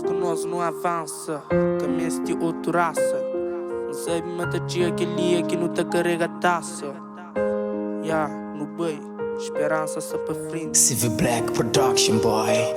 parece que nós não avança. Caminho de outra raça. Não sabe matar dia aquele aqui não te carrega taça. No bem, esperança só pra frente. CV Black Production Boy.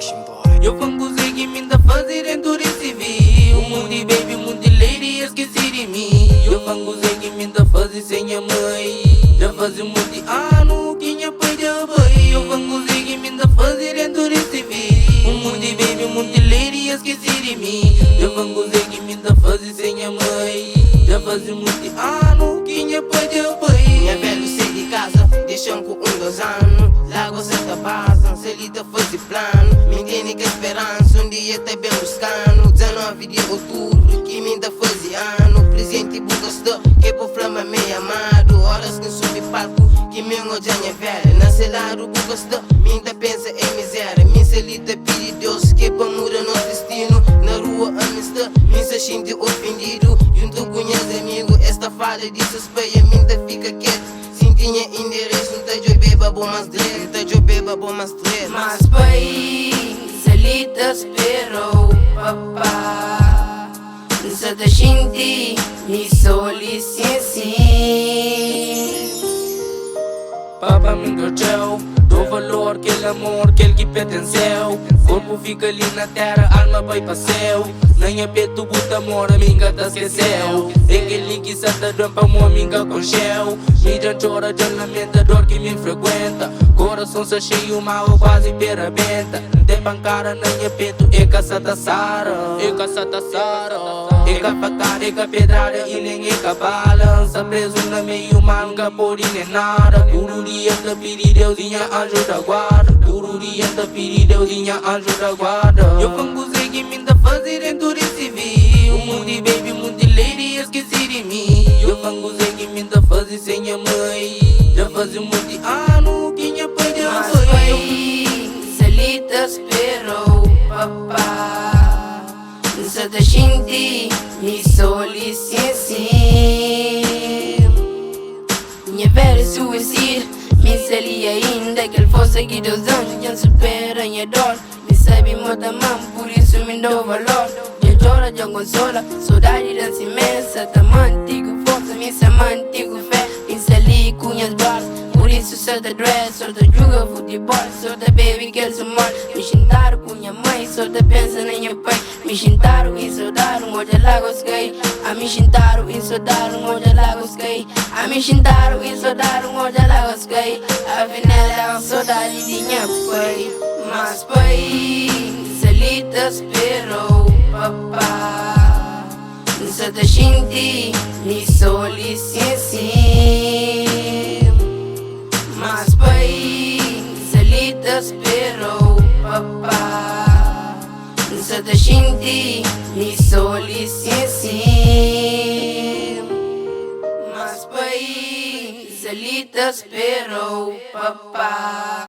Eu fangusei que me dá fazer dentro desse civil. Mundi baby, mundi lady, esqueci de mim. Eu fangusei que me dá fazer sem a mãe. Já faz muito ano que minha pai já vai. Eu fangusei que me dá fazer dentro desse civil. Mundi baby, mundi lady, esqueci de mim. Eu fangusei que me dá fazer sem a mãe. Já faz muito ano que minha pai já vai. Minha velho sai de casa, deixam com 2 anos. Lago certa base, se ele tá fazer plano. Me entende que a esperança um dia tá bem buscando. 19 de outubro, que me dá fazer ano. Presente bugastou, que por flama meio amado. Horas que subi palco, que me já é velho. Nasce lá do bugastou, me dá pensa em miséria. Me celita pede Deus, que pra mudar nosso destino. Na rua amistad, me se sente ofendido. Junto com meus amigos, esta fala de suspeita, me dá fica quieto. Tinha endereço, não tá de beba, bom mais dread. Não tá de beba, bom mais dread. Mas pai, se te esperou, papá. Se te senti, me solicitei. Papa me encorjeu, dou valor aquele amor, aquele que pertenceu. Corpo fica ali na terra, alma vai para céu. Nem é peito, buta amor, amiga tá esqueceu. É aquele que se te dá pra uma amiga com gel. Me já chora de lamenta, dor que me frequenta. Coração se cheio, mal quase perabenta. Tem pancada, nem é peito, é caçada Sara. É caçada Sara. É facada, é pedrada e nem é balança. Preso na meio manga, porém nem nada. Todo dia te pedi Deusinha anjo da guarda. Todo dia te pedi Deusinha anjo da guarda. Eu fangusei que me dá fazer dentro desse civil. Mundi baby, mundi lady, esqueci de mim. Eu fangusei que me dá fazer sem a mãe. Já faz muito ano que minha pai já foi. Mas pai, se ele te esperou, papá. Se te senti, me solicitei. Minha velha suicídio, me seria ainda que ele fosse aqui 2 anos. Já supera minha dor, me sabe muita mão, por isso me dou valor. Já chora, já consola, saudade dança imensa. Tá mantigo força, me se mantigo fé. Me sali com as balas, por isso só te dress. Só te joga futebol, só te baby que eles amor. Me sentaram com minha mãe, só te pensa na minha pai. Me sentaram e saudaram, hoje lagos cai. A me sentaram e saudaram, hoje lagos cai. A me sentaram e saudaram, hoje lagos cai. Afinal é uma saudade de minha pai. Mas pai, se ele te esperou, papá. Se te senti, me solicitei. Mas pai, se ele te esperou, papá. Se te senti, me solicitei. Mas pai, se ele te esperou, papá.